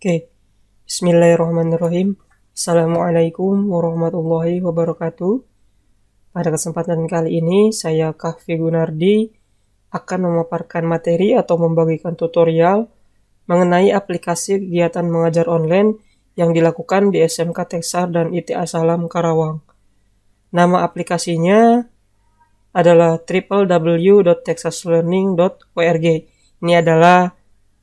Oke, Bismillahirrahmanirrahim. Assalamualaikum warahmatullahi wabarakatuh. Pada kesempatan kali ini, saya Kahfi Gunardi akan memaparkan materi atau membagikan tutorial mengenai aplikasi kegiatan mengajar online yang dilakukan di SMK Teksar dan ITA Salam Karawang. Nama aplikasinya adalah www.texaslearning.org. Ini adalah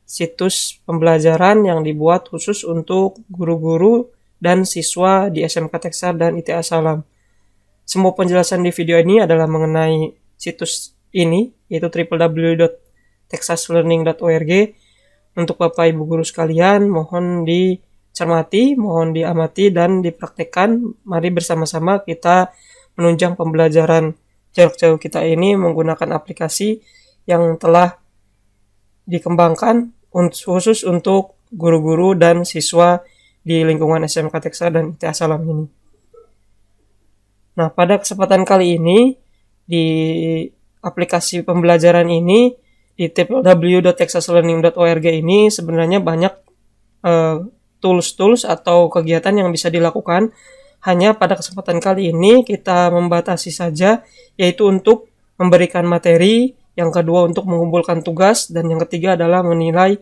situs pembelajaran yang dibuat khusus untuk guru-guru dan siswa di SMK Teksar dan ITA Salam. Semua penjelasan di video ini adalah mengenai situs ini, yaitu www.texaslearning.org. Untuk Bapak Ibu guru sekalian, mohon dicermati, mohon diamati, dan dipraktekkan. Mari bersama-sama kita menunjang pembelajaran jarak jauh kita ini menggunakan aplikasi yang telah dikembangkan khusus untuk guru-guru dan siswa di lingkungan SMK Teksar dan ITA Salam ini. Nah, pada kesempatan kali ini di aplikasi pembelajaran ini di www.texaslearning.org ini sebenarnya banyak tools atau kegiatan yang bisa dilakukan. Hanya pada kesempatan kali ini kita membatasi saja, yaitu untuk memberikan materi, yang kedua untuk mengumpulkan tugas, dan yang ketiga adalah menilai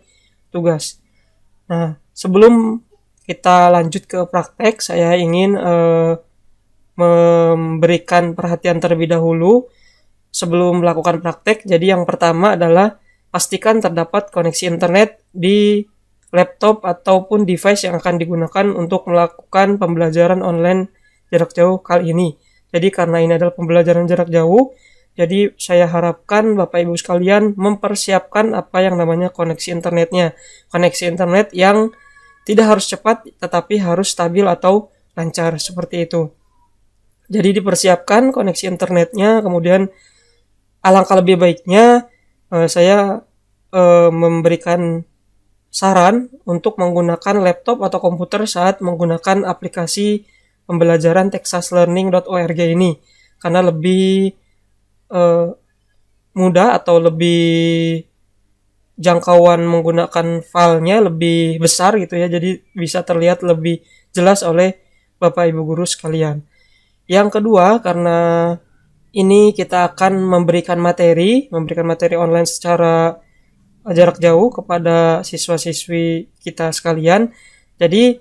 tugas. Nah, sebelum kita lanjut ke praktek, saya ingin memberikan perhatian terlebih dahulu sebelum melakukan praktek. Jadi yang pertama adalah pastikan terdapat koneksi internet di laptop ataupun device yang akan digunakan untuk melakukan pembelajaran online jarak jauh kali ini. Jadi karena ini adalah pembelajaran jarak jauh, jadi saya harapkan Bapak Ibu sekalian mempersiapkan apa yang namanya koneksi internetnya. Koneksi internet yang tidak harus cepat tetapi harus stabil atau lancar seperti itu. Jadi dipersiapkan koneksi internetnya, kemudian alangkah lebih baiknya saya memberikan saran untuk menggunakan laptop atau komputer saat menggunakan aplikasi pembelajaran texaslearning.org ini, karena lebih mudah atau lebih jangkauan menggunakan filenya lebih besar gitu ya, jadi bisa terlihat lebih jelas oleh Bapak Ibu guru sekalian. Yang kedua, karena ini kita akan memberikan materi online secara jarak jauh kepada siswa-siswi kita sekalian. Jadi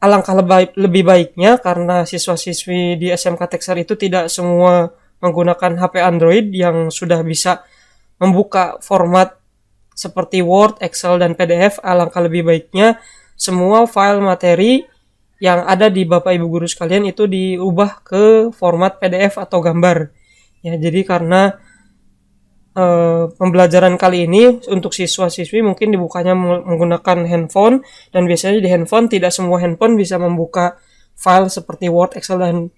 alangkah lebih baiknya, karena siswa-siswi di SMK Teksar itu tidak semua menggunakan HP Android yang sudah bisa membuka format seperti Word, Excel, dan PDF. Alangkah lebih baiknya semua file materi yang ada di Bapak Ibu guru sekalian itu diubah ke format PDF atau gambar. Ya, jadi karena pembelajaran kali ini untuk siswa-siswi mungkin dibukanya menggunakan handphone, dan biasanya di handphone tidak semua handphone bisa membuka file seperti Word, Excel, dan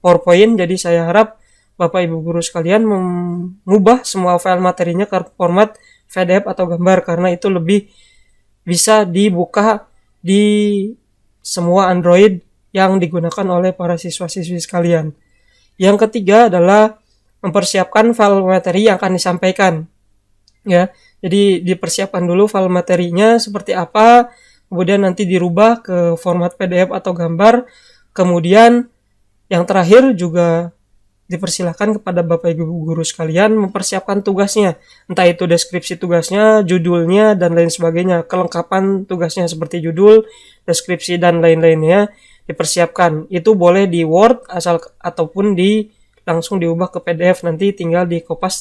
PowerPoint. Jadi saya harap Bapak Ibu guru sekalian mengubah semua file materinya ke format PDF atau gambar, karena itu lebih bisa dibuka di semua Android yang digunakan oleh para siswa-siswi sekalian. Yang ketiga adalah mempersiapkan file materi yang akan disampaikan. Ya, jadi dipersiapkan dulu file materinya seperti apa, kemudian nanti dirubah ke format PDF atau gambar. Kemudian yang terakhir juga dipersilakan kepada Bapak Ibu guru sekalian mempersiapkan tugasnya, entah itu deskripsi tugasnya, judulnya, dan lain sebagainya. Kelengkapan tugasnya seperti judul, deskripsi, dan lain-lainnya dipersiapkan. Itu boleh di Word ataupun langsung diubah ke PDF, nanti tinggal dikopas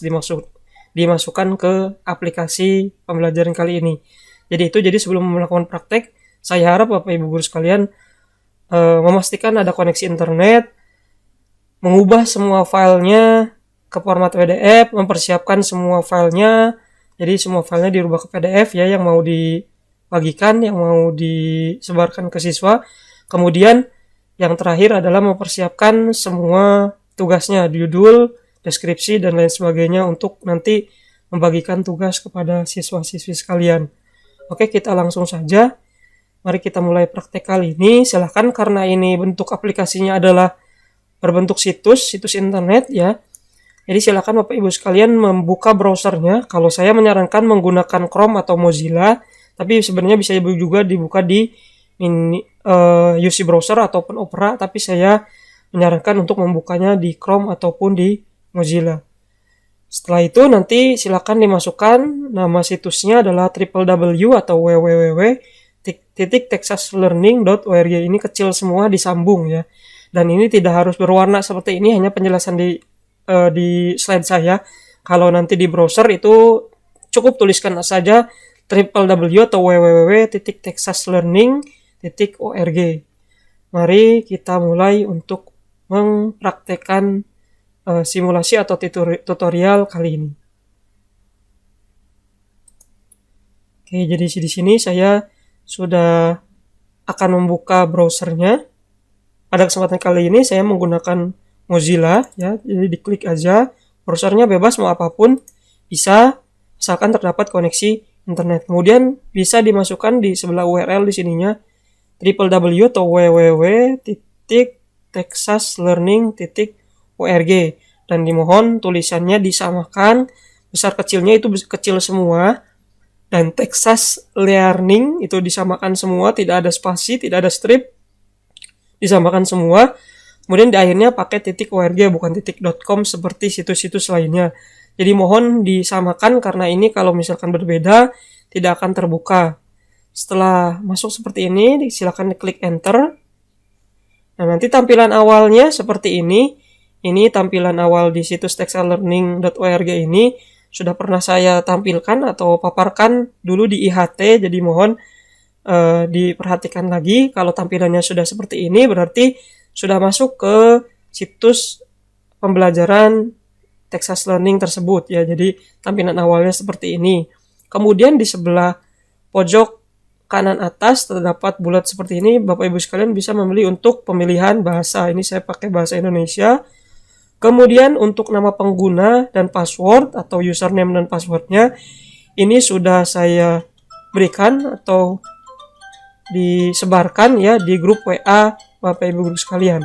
dimasukkan ke aplikasi pembelajaran kali ini. Jadi sebelum melakukan praktek, saya harap Bapak Ibu guru sekalian memastikan ada koneksi internet, mengubah semua filenya ke format PDF, mempersiapkan semua filenya. Jadi semua filenya dirubah ke PDF ya, yang mau dibagikan, yang mau disebarkan ke siswa. Kemudian yang terakhir adalah mempersiapkan semua tugasnya, judul, deskripsi, dan lain sebagainya untuk nanti membagikan tugas kepada siswa-siswi sekalian. Oke, kita langsung saja. Mari kita mulai praktek kali ini. Silahkan, karena ini bentuk aplikasinya adalah berbentuk situs internet ya. Jadi silakan Bapak Ibu sekalian membuka browsernya. Kalau saya menyarankan menggunakan Chrome atau Mozilla, Tapi sebenarnya bisa juga dibuka di UC browser ataupun Opera, tapi saya menyarankan untuk membukanya di Chrome ataupun di Mozilla. Setelah itu nanti silakan dimasukkan nama situsnya adalah www atau www.texaslearning.org. Ini kecil semua disambung ya. Dan ini tidak harus berwarna seperti ini, hanya penjelasan di slide saya. Kalau nanti di browser itu cukup tuliskan saja www atau www.texaslearning.org. Mari kita mulai untuk mempraktekkan simulasi atau tutorial kali ini. Oke, jadi di sini saya sudah akan membuka browsernya. Pada kesempatan kali ini saya menggunakan Mozilla ya, jadi diklik aja. Browsernya bebas mau apapun bisa, asalkan terdapat koneksi internet. Kemudian bisa dimasukkan di sebelah URL di sininya www atau www.texaslearning.org, dan dimohon tulisannya disamakan, besar kecilnya itu kecil semua, dan Texas Learning itu disamakan semua, tidak ada spasi, tidak ada strip, disamakan semua. Kemudian di akhirnya pakai .org bukan .com seperti situs-situs lainnya. Jadi mohon disamakan karena ini kalau misalkan berbeda tidak akan terbuka. Setelah masuk seperti ini, silakan diklik enter. Nah, nanti tampilan awalnya seperti ini. Ini tampilan awal di situs texaslearning.org ini sudah pernah saya tampilkan atau paparkan dulu di IHT. Jadi mohon diperhatikan lagi. Kalau tampilannya sudah seperti ini berarti sudah masuk ke situs pembelajaran Texas Learning tersebut ya. Jadi tampilan awalnya seperti ini. Kemudian di sebelah pojok kanan atas terdapat bulat seperti ini. Bapak Ibu sekalian bisa memilih untuk pemilihan bahasa. Ini saya pakai bahasa Indonesia. Kemudian untuk nama pengguna dan password atau username dan passwordnya ini sudah saya berikan atau disebarkan ya di grup WA Bapak Ibu guru sekalian.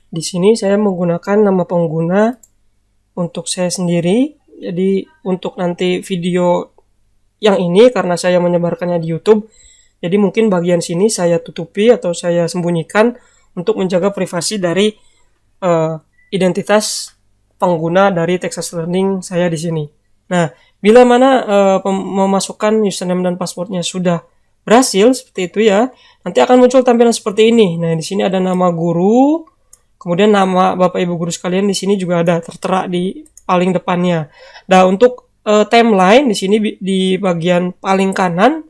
Di sini saya menggunakan nama pengguna untuk saya sendiri. Jadi untuk nanti video yang ini karena saya menyebarkannya di YouTube, jadi mungkin bagian sini saya tutupi atau saya sembunyikan untuk menjaga privasi dari identitas pengguna dari Texas Learning saya di sini. Nah, bila mana memasukkan username dan passwordnya sudah berhasil seperti itu ya, nanti akan muncul tampilan seperti ini. Nah, di sini ada nama guru, kemudian nama Bapak Ibu guru sekalian di sini juga ada tertera di paling depannya. Nah, untuk timeline di sini di bagian paling kanan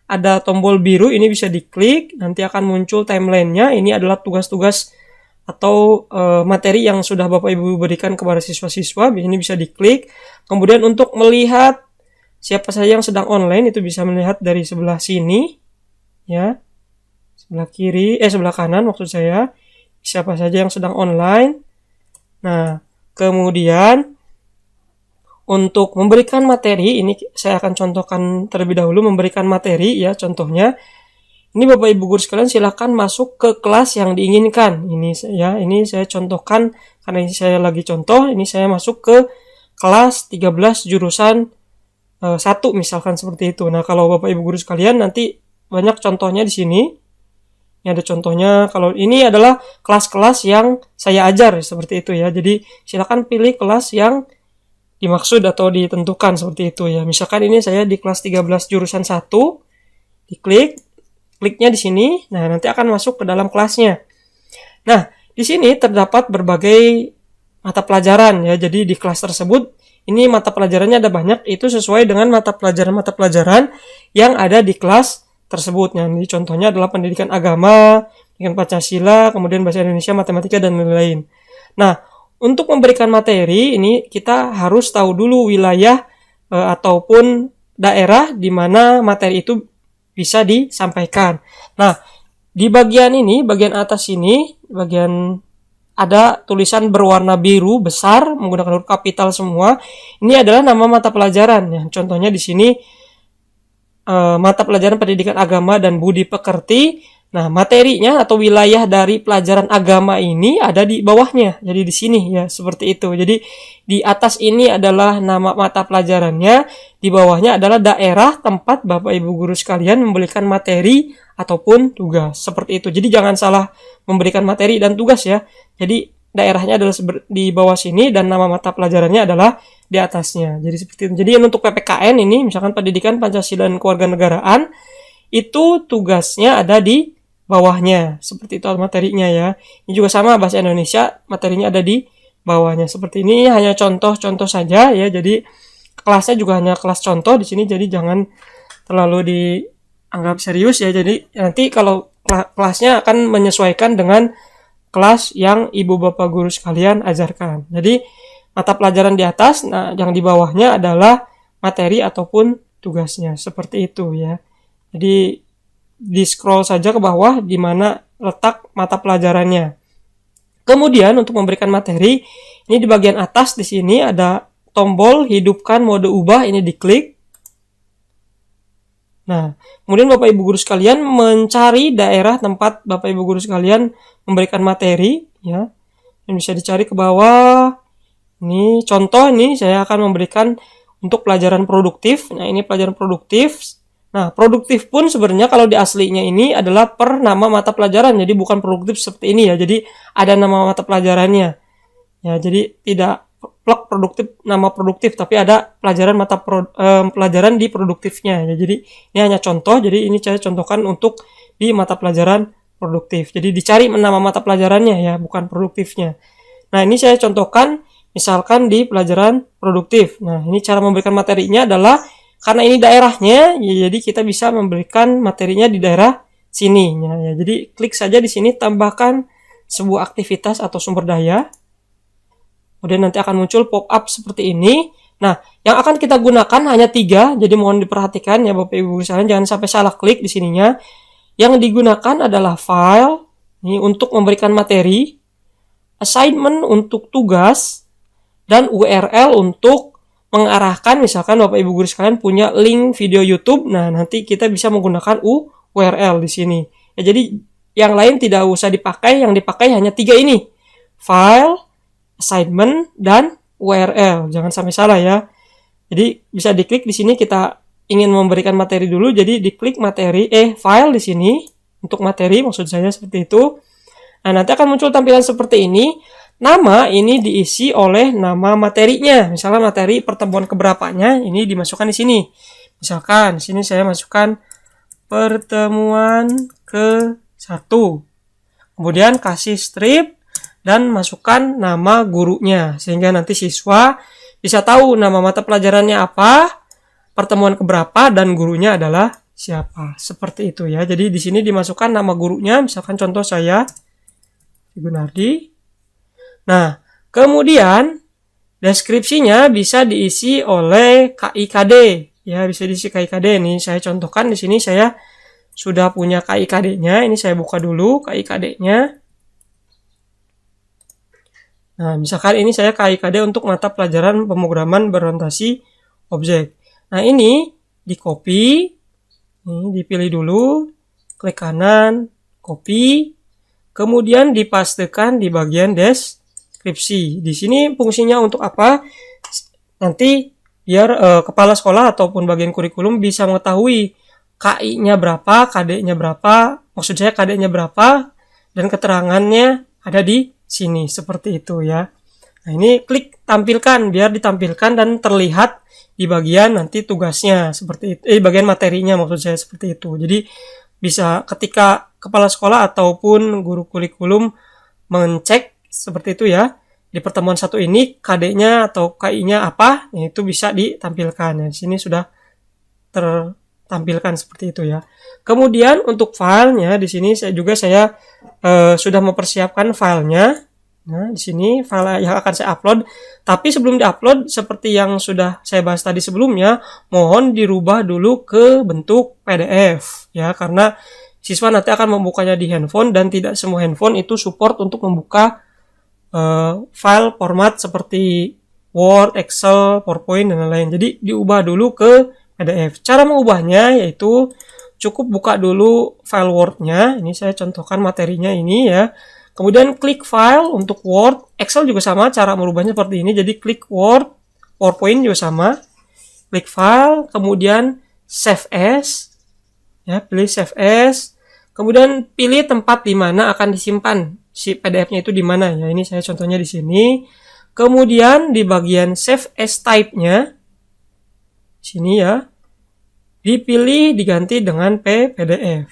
ada tombol biru, ini bisa diklik, nanti akan muncul timelinenya. Ini adalah tugas-tugas atau materi yang sudah Bapak Ibu berikan kepada siswa-siswa. Ini bisa diklik. Kemudian untuk melihat siapa saja yang sedang online itu bisa melihat dari sebelah sini ya. Sebelah kanan maksud saya. Siapa saja yang sedang online. Nah, kemudian untuk memberikan materi, ini saya akan contohkan terlebih dahulu memberikan materi ya, contohnya. Ini Bapak Ibu guru sekalian silakan masuk ke kelas yang diinginkan. Ini saya contohkan karena ini saya lagi contoh, ini saya masuk ke kelas 13 jurusan 1 misalkan seperti itu. Nah, kalau Bapak Ibu guru sekalian nanti banyak contohnya di sini. Ini ada contohnya, kalau ini adalah kelas-kelas yang saya ajar seperti itu ya. Jadi silakan pilih kelas yang dimaksud atau ditentukan seperti itu ya. Misalkan ini saya di kelas 13 jurusan 1, kliknya di sini. Nah, nanti akan masuk ke dalam kelasnya. Nah, di sini terdapat berbagai mata pelajaran ya. Jadi di kelas tersebut ini mata pelajarannya ada banyak, itu sesuai dengan mata pelajaran yang ada di kelas tersebut. Nah, ini contohnya adalah pendidikan agama, pendidikan Pancasila, kemudian bahasa Indonesia, matematika dan lain-lain. Nah, untuk memberikan materi ini kita harus tahu dulu wilayah ataupun daerah di mana materi itu bisa disampaikan. Nah, di bagian ini, bagian atas ini, bagian ada tulisan berwarna biru besar menggunakan huruf kapital semua. Ini adalah nama mata pelajaran ya. Contohnya di sini mata pelajaran pendidikan agama dan budi pekerti. Nah, materinya atau wilayah dari pelajaran agama ini ada di bawahnya. Jadi di sini ya, seperti itu. Jadi di atas ini adalah nama mata pelajarannya, di bawahnya adalah daerah tempat Bapak Ibu guru sekalian memberikan materi ataupun tugas. Seperti itu. Jadi jangan salah memberikan materi dan tugas ya. Jadi daerahnya adalah di bawah sini dan nama mata pelajarannya adalah di atasnya. Jadi seperti itu. Jadi untuk PPKN ini, misalkan Pendidikan Pancasila dan Kewarganegaraan, itu tugasnya ada di bawahnya, seperti itu materinya ya. Ini juga sama bahasa Indonesia, materinya ada di bawahnya. Seperti ini hanya contoh-contoh saja ya. Jadi kelasnya juga hanya kelas contoh di sini, jadi jangan terlalu dianggap serius ya. Jadi nanti kalau kelasnya akan menyesuaikan dengan kelas yang Ibu Bapak guru sekalian ajarkan. Jadi mata pelajaran di atas, nah yang di bawahnya adalah materi ataupun tugasnya, seperti itu ya. Jadi di scroll saja ke bawah di mana letak mata pelajarannya. Kemudian untuk memberikan materi, ini di bagian atas di sini ada tombol hidupkan mode ubah, ini diklik. Nah, kemudian Bapak Ibu guru sekalian mencari daerah tempat Bapak Ibu guru sekalian memberikan materi ya. Yang bisa dicari ke bawah. Ini contoh, ini saya akan memberikan untuk pelajaran produktif. Nah, ini pelajaran produktif. Nah, produktif pun sebenarnya kalau di aslinya ini adalah per nama mata pelajaran. Jadi bukan produktif seperti ini ya. Jadi ada nama mata pelajarannya. Ya, jadi tidak plug produktif, nama produktif, tapi ada pelajaran pelajaran di produktifnya. Ya, jadi ini hanya contoh. Jadi ini saya contohkan untuk di mata pelajaran produktif. Jadi dicari nama mata pelajarannya ya, bukan produktifnya. Nah, ini saya contohkan misalkan di pelajaran produktif. Nah, ini cara memberikan materinya adalah karena ini daerahnya, ya, jadi kita bisa memberikan materinya di daerah sini. Ya, jadi klik saja di sini, tambahkan sebuah aktivitas atau sumber daya. Kemudian nanti akan muncul pop-up seperti ini. Nah, yang akan kita gunakan hanya 3, jadi mohon diperhatikan ya Bapak Ibu sekalian, jangan sampai salah klik di sininya. Yang digunakan adalah file, ini untuk memberikan materi, assignment untuk tugas, dan URL untuk mengarahkan, misalkan Bapak Ibu guru sekalian punya link video YouTube, nah nanti kita bisa menggunakan URL di sini. Ya, jadi yang lain tidak usah dipakai, yang dipakai hanya 3 ini. File, assignment, dan URL. Jangan sampai salah ya. Jadi bisa diklik di sini, kita ingin memberikan materi dulu, jadi diklik materi, file di sini untuk materi, maksud saya seperti itu. Nah, nanti akan muncul tampilan seperti ini. Nama ini diisi oleh nama materinya. Misalnya materi pertemuan keberapanya ini dimasukkan di sini. Misalkan di sini saya masukkan pertemuan ke-1. Kemudian kasih strip dan masukkan nama gurunya sehingga nanti siswa bisa tahu nama mata pelajarannya apa, pertemuan keberapa, dan gurunya adalah siapa. Seperti itu ya. Jadi di sini dimasukkan nama gurunya, misalkan contoh saya Gunardi. Nah, kemudian deskripsinya bisa diisi oleh KIKD. Ya, bisa diisi KIKD. Ini saya contohkan di sini, saya sudah punya KIKD-nya. Ini saya buka dulu KIKD-nya. Nah, misalkan ini saya KIKD untuk mata pelajaran pemrograman berorientasi objek. Nah, ini di copy. Ini dipilih dulu, klik kanan, copy. Kemudian dipastekan di bagian deskripsi. Di sini fungsinya untuk apa? Nanti biar kepala sekolah ataupun bagian kurikulum bisa mengetahui KI-nya berapa, KD-nya berapa, maksud saya KD-nya berapa, dan keterangannya ada di sini, seperti itu ya. Nah, ini klik tampilkan, biar ditampilkan dan terlihat di bagian nanti tugasnya, seperti itu, bagian materinya maksud saya, seperti itu. Jadi bisa ketika kepala sekolah ataupun guru kurikulum mengecek seperti itu ya, di pertemuan 1 ini KD-nya atau KI-nya apa, itu bisa ditampilkan. Di sini sudah tertampilkan seperti itu ya. Kemudian untuk filenya di sini saya sudah mempersiapkan filenya. Nah, di sini file yang akan saya upload. Tapi sebelum diupload, seperti yang sudah saya bahas tadi sebelumnya, mohon dirubah dulu ke bentuk PDF ya, karena siswa nanti akan membukanya di handphone dan tidak semua handphone itu support untuk membuka file format seperti Word, Excel, PowerPoint, dan lain-lain. Jadi diubah dulu ke PDF. Cara mengubahnya yaitu cukup buka dulu file Word-nya. Ini saya contohkan materinya ini ya. Kemudian klik file untuk Word. Excel juga sama, cara merubahnya seperti ini. Jadi klik Word, PowerPoint juga sama. Klik file, kemudian save as. Ya, pilih save as. Kemudian pilih tempat di mana akan disimpan si PDF-nya itu di mana ya. Ini saya contohnya di sini. Kemudian di bagian save as type-nya sini ya. Dipilih diganti dengan PDF.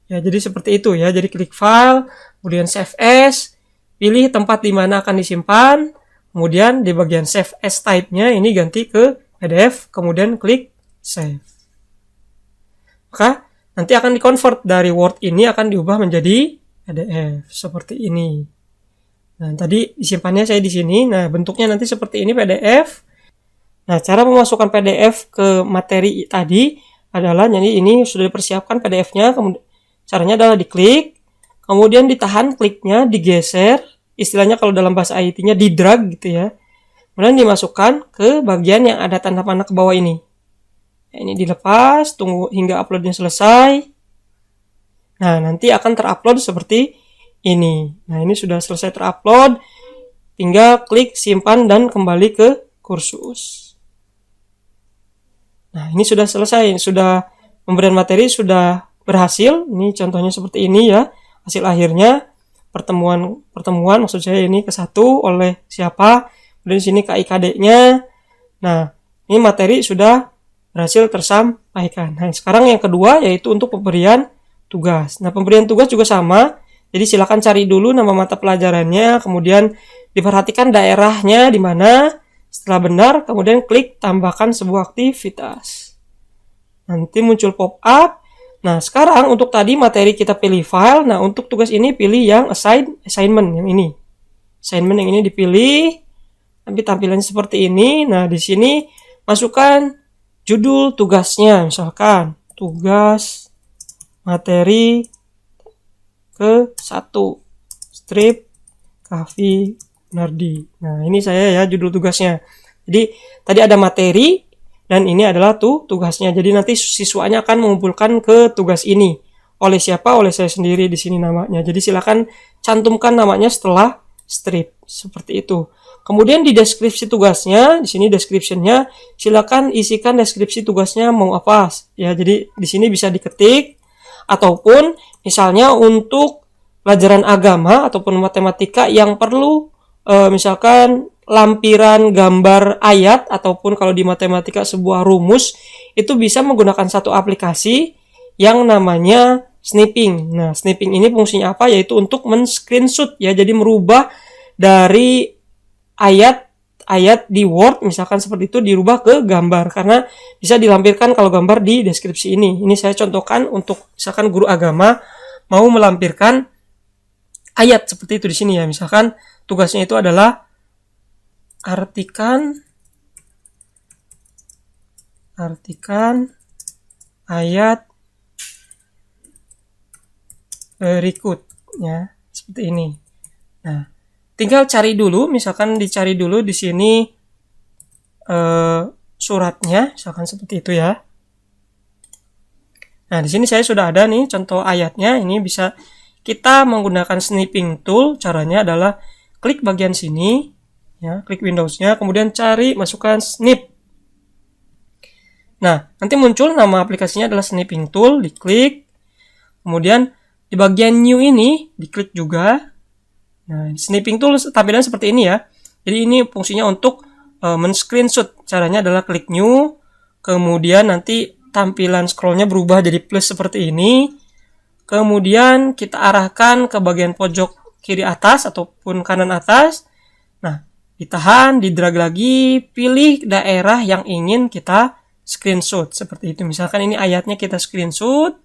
Ya, jadi seperti itu ya. Jadi klik file, kemudian save as, pilih tempat di mana akan disimpan, kemudian di bagian save as type-nya ini ganti ke PDF, kemudian klik save. Maka nanti akan di-convert dari Word ini akan diubah menjadi PDF seperti ini. Nah, tadi disimpannya saya di sini. Nah, bentuknya nanti seperti ini PDF. Nah, cara memasukkan PDF ke materi tadi adalah, jadi ini sudah dipersiapkan PDF-nya, kemudian caranya adalah diklik, kemudian ditahan kliknya, digeser, istilahnya kalau dalam bahasa IT-nya di-drag gitu ya. Kemudian dimasukkan ke bagian yang ada tanda panah ke bawah ini. Nah, ini dilepas, tunggu hingga uploadnya selesai. Nah, nanti akan terupload seperti ini. Nah, ini sudah selesai terupload, tinggal klik simpan dan kembali ke kursus. Nah, ini sudah selesai, sudah pemberian materi sudah berhasil. Ini contohnya seperti ini ya. Hasil akhirnya pertemuan maksud saya ini ke-1 oleh siapa, kemudian sini KIKD-nya. Nah, ini materi sudah berhasil tersampaikan. Nah, sekarang yang kedua yaitu untuk pemberian tugas. Nah, pemberian tugas juga sama. Jadi silakan cari dulu nama mata pelajarannya, kemudian diperhatikan daerahnya di mana. Setelah benar, kemudian klik tambahkan sebuah aktivitas. Nanti muncul pop-up. Nah, sekarang untuk tadi materi kita pilih file. Nah, untuk tugas ini pilih yang assignment yang ini. Assignment yang ini dipilih. Nanti tampilannya seperti ini. Nah, di sini masukkan judul tugasnya. Misalkan tugas materi ke-1 strip Kahfi Nardi. Nah, ini saya ya judul tugasnya. Jadi tadi ada materi dan ini adalah tugasnya. Jadi nanti siswanya akan mengumpulkan ke tugas ini. Oleh siapa? Oleh saya sendiri di sini namanya. Jadi silakan cantumkan namanya setelah strip seperti itu. Kemudian di deskripsi tugasnya, di sini description-nya silakan isikan deskripsi tugasnya mau apa. Ya, jadi di sini bisa diketik ataupun misalnya untuk pelajaran agama ataupun matematika yang perlu misalkan lampiran gambar ayat ataupun kalau di matematika sebuah rumus itu bisa menggunakan satu aplikasi yang namanya snipping. Nah, snipping ini fungsinya apa? Yaitu untuk men-screenshot ya. Jadi merubah dari ayat di Word misalkan seperti itu dirubah ke gambar karena bisa dilampirkan kalau gambar di deskripsi ini. Ini saya contohkan untuk misalkan guru agama mau melampirkan ayat seperti itu di sini ya. Misalkan tugasnya itu adalah artikan ayat berikut ya, seperti ini. Nah, tinggal cari dulu, misalkan dicari dulu di sini suratnya, misalkan seperti itu ya. Nah, di sini saya sudah ada nih contoh ayatnya. Ini bisa kita menggunakan snipping tool. Caranya adalah klik bagian sini, ya, klik Windows-nya, kemudian cari, masukkan snip. Nah, nanti muncul nama aplikasinya adalah snipping tool, diklik. Kemudian di bagian new ini diklik juga. Nah, snipping tool tampilan seperti ini ya. Jadi ini fungsinya untuk men-screenshot. Caranya adalah klik new, kemudian nanti tampilan scrollnya berubah jadi plus seperti ini. Kemudian kita arahkan ke bagian pojok kiri atas ataupun kanan atas. Nah, ditahan, di-drag lagi, pilih daerah yang ingin kita screenshot seperti itu. Misalkan ini ayatnya kita screenshot.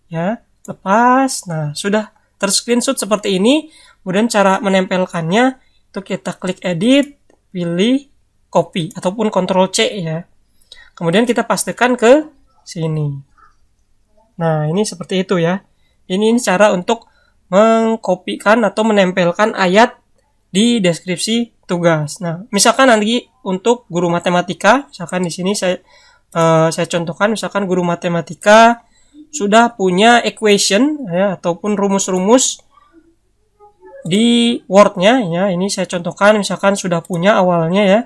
Ya, lepas. Nah, sudah ter-screenshot seperti ini. Kemudian cara menempelkannya itu kita klik edit, pilih copy ataupun Ctrl C ya. Kemudian kita pastekan ke sini. Nah, ini seperti itu ya. Ini cara untuk mengkopikan atau menempelkan ayat di deskripsi tugas. Nah, misalkan nanti untuk guru matematika, misalkan di sini saya saya contohkan misalkan guru matematika sudah punya equation ya, ataupun rumus-rumus di Word-nya ya. Ini saya contohkan misalkan sudah punya awalnya ya.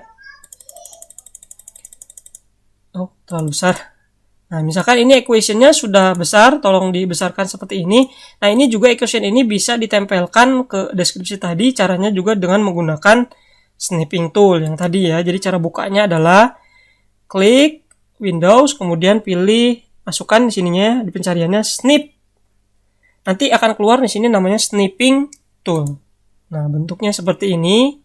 Oh, terlalu besar. Nah, misalkan ini equation-nya sudah besar, tolong dibesarkan seperti ini. Nah, ini juga equation ini bisa ditempelkan ke deskripsi tadi, caranya juga dengan menggunakan snipping tool yang tadi ya. Jadi cara bukanya adalah klik Windows, kemudian pilih, masukkan di sininya di pencariannya snip. Nanti akan keluar di sini namanya snipping tool. Nah, bentuknya seperti ini.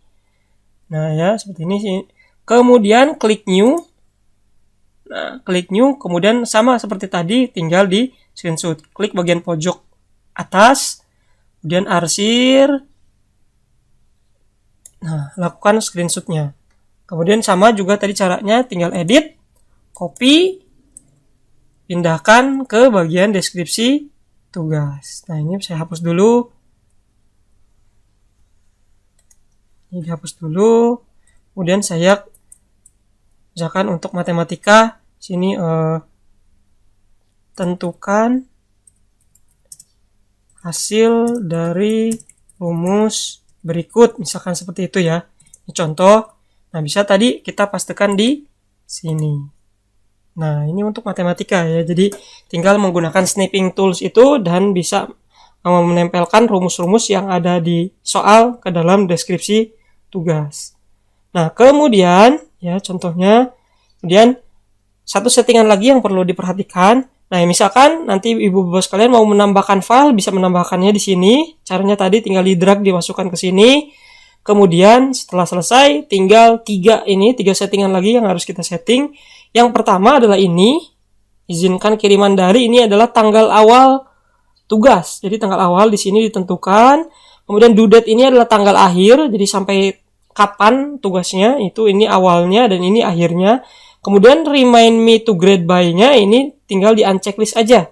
Nah, ya, seperti ini sih. Kemudian klik new. Nah, klik new, kemudian sama seperti tadi, tinggal di screenshot. Klik bagian pojok atas, kemudian arsir. Nah, lakukan screenshotnya. Kemudian sama juga tadi caranya, tinggal edit, copy, pindahkan ke bagian deskripsi tugas. Nah, ini saya hapus dulu. Ini dihapus dulu. Kemudian saya misalkan untuk matematika sini tentukan hasil dari rumus berikut, misalkan seperti itu ya. Ini contoh. Nah, bisa tadi kita pastikan di sini. Nah, ini untuk matematika ya. Jadi tinggal menggunakan snipping tools itu dan bisa menempelkan rumus-rumus yang ada di soal ke dalam deskripsi tugas. Nah, kemudian ya contohnya, kemudian satu settingan lagi yang perlu diperhatikan. Nah, misalkan nanti ibu-ibu sekalian mau menambahkan file, bisa menambahkannya di sini. Caranya tadi tinggal di drag dimasukkan ke sini. Kemudian setelah selesai tinggal tiga settingan lagi yang harus kita setting. Yang pertama adalah ini, izinkan kiriman dari, ini adalah tanggal awal tugas. Jadi tanggal awal di sini ditentukan. Kemudian due date ini adalah tanggal akhir, jadi sampai kapan tugasnya, itu ini awalnya dan ini akhirnya. Kemudian remind me to grade by-nya ini tinggal di unchecklist aja.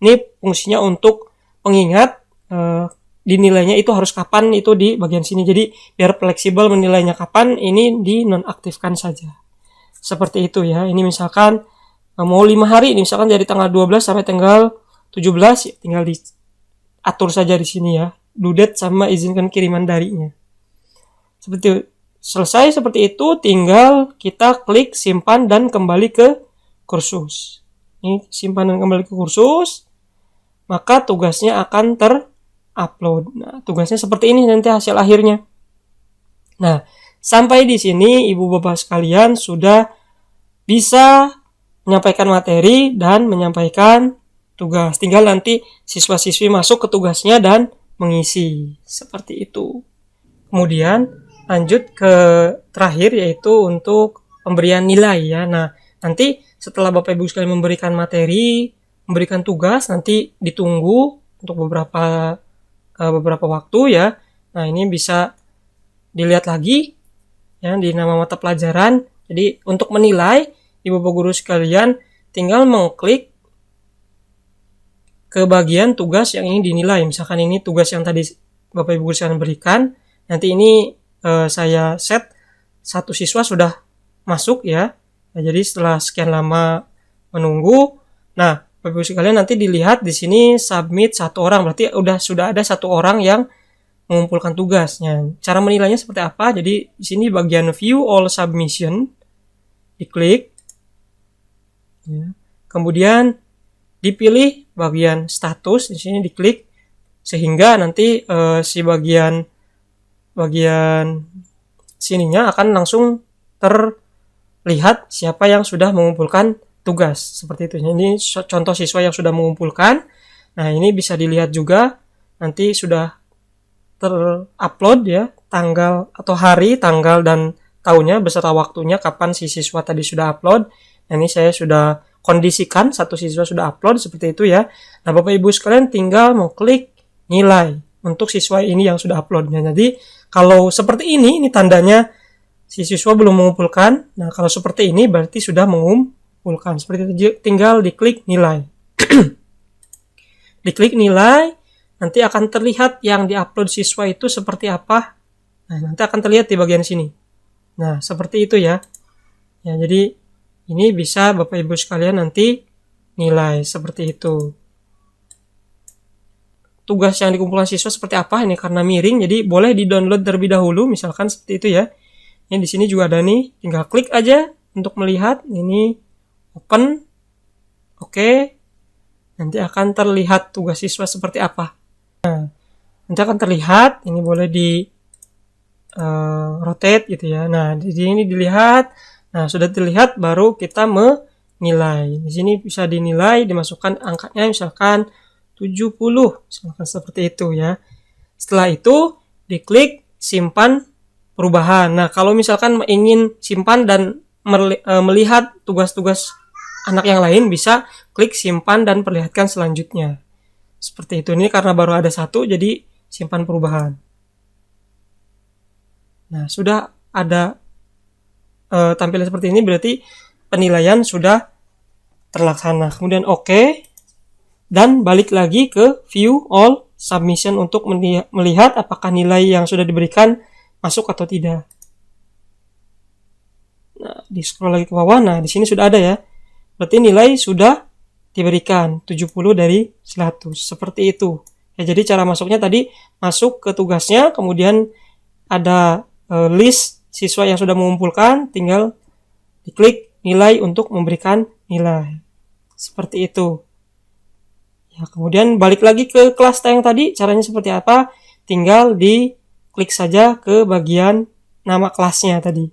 Ini fungsinya untuk pengingat dinilainya itu harus kapan, itu di bagian sini. Jadi biar fleksibel menilainya kapan, ini dinonaktifkan saja. Seperti itu ya. Ini misalkan mau 5 hari, ini misalkan dari tanggal 12 sampai tanggal 17, ya tinggal diatur saja di sini ya. Due date sama izinkan kiriman darinya. Seperti selesai seperti itu, tinggal kita klik simpan dan kembali ke kursus. Ini simpan dan kembali ke kursus, maka tugasnya akan terupload. Nah, tugasnya seperti ini nanti hasil akhirnya. Nah, sampai di sini ibu bapak sekalian sudah bisa menyampaikan materi dan menyampaikan tugas. Tinggal nanti siswa-siswi masuk ke tugasnya dan mengisi. Seperti itu. Kemudian lanjut ke terakhir, yaitu untuk pemberian nilai ya. Nah, nanti setelah Bapak Ibu sekalian memberikan materi, memberikan tugas, nanti ditunggu untuk beberapa waktu ya. Nah, ini bisa dilihat lagi ya di nama mata pelajaran. Jadi untuk menilai, Ibu Bapak Guru sekalian tinggal mengklik ke bagian tugas yang ingin dinilai. Misalkan ini tugas yang tadi Bapak Ibu Guru sekalian berikan. Nanti ini saya set satu siswa sudah masuk ya. Nah, jadi setelah sekian lama menunggu, nah Bapak Ibu sekalian nanti dilihat di sini submit satu orang, berarti sudah ada satu orang yang mengumpulkan tugasnya. Cara menilainya seperti apa? Jadi di sini bagian view all submission diklik, ya. Kemudian dipilih bagian status, di sini diklik sehingga nanti si bagian sininya akan langsung terlihat siapa yang sudah mengumpulkan tugas. Seperti itu. Ini contoh siswa yang sudah mengumpulkan. Nah, ini bisa dilihat juga nanti sudah terupload ya, tanggal atau hari, tanggal dan tahunnya beserta waktunya kapan si siswa tadi sudah upload. Nah, ini saya sudah kondisikan satu siswa sudah upload seperti itu ya. Nah, Bapak Ibu sekalian tinggal mengklik nilai untuk siswa ini yang sudah uploadnya. Jadi kalau seperti ini tandanya si siswa belum mengumpulkan. Nah, kalau seperti ini berarti sudah mengumpulkan. Seperti itu, tinggal diklik nilai. Diklik nilai, nanti akan terlihat yang diupload siswa itu seperti apa. Nah, nanti akan terlihat di bagian sini. Nah, seperti itu ya. Ya, jadi Ini bisa Bapak Ibu sekalian nanti nilai seperti itu. Tugas yang dikumpulkan siswa seperti apa ini karena miring, jadi boleh di-download terlebih dahulu, misalkan seperti itu ya. Ini di sini juga ada nih, tinggal klik aja untuk melihat. Ini open, oke. Nanti akan terlihat tugas siswa seperti apa. Nah, nanti akan terlihat. Ini boleh di rotate gitu ya. Nah, di sini dilihat. Nah, sudah terlihat baru kita menilai. Di sini bisa dinilai, dimasukkan angkanya misalkan 70, misalkan seperti itu ya. Setelah itu diklik simpan perubahan. Nah, kalau misalkan ingin simpan dan melihat tugas-tugas anak yang lain, bisa klik simpan dan perlihatkan selanjutnya. Seperti itu. Ini karena baru ada satu, jadi simpan perubahan. Nah, sudah ada tampilan seperti ini, berarti penilaian sudah terlaksana. Kemudian oke. Dan balik lagi ke view all submission untuk melihat apakah nilai yang sudah diberikan masuk atau tidak. Nah, di scroll lagi ke bawah. Nah, di sini sudah ada ya. Berarti nilai sudah diberikan 70 dari 100. Seperti itu. Ya, jadi cara masuknya tadi masuk ke tugasnya, kemudian ada list siswa yang sudah mengumpulkan, tinggal diklik nilai untuk memberikan nilai. Seperti itu. Ya, kemudian balik lagi ke kelas yang tadi, caranya seperti apa? Tinggal diklik saja ke bagian nama kelasnya tadi.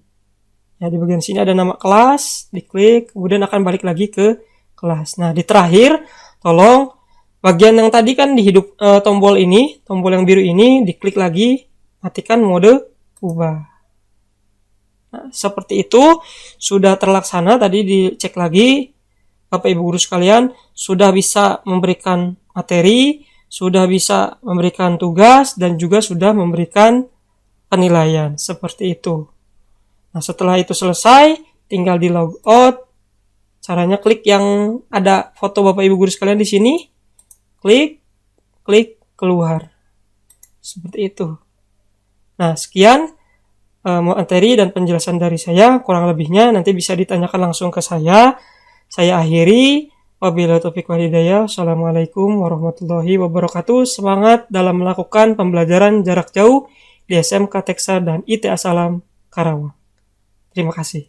Ya, di bagian sini ada nama kelas, diklik, kemudian akan balik lagi ke kelas. Nah, di terakhir, tolong bagian yang tadi kan di tombol ini, tombol yang biru ini, diklik lagi, matikan mode ubah. Nah, seperti itu, sudah terlaksana, tadi dicek lagi. Bapak Ibu guru sekalian sudah bisa memberikan materi, sudah bisa memberikan tugas, dan juga sudah memberikan penilaian. Seperti itu. Nah, setelah itu selesai, tinggal di log out. Caranya klik yang ada foto Bapak Ibu guru sekalian di sini. Klik keluar. Seperti itu. Nah, sekian materi dan penjelasan dari saya. Kurang lebihnya nanti bisa ditanyakan langsung ke saya. Saya akhiri. Wabillahi taufiq wal hidayah. Assalamualaikum warahmatullahi wabarakatuh. Semangat dalam melakukan pembelajaran jarak jauh di SMK Teksa dan ITA Salam Karawang. Terima kasih.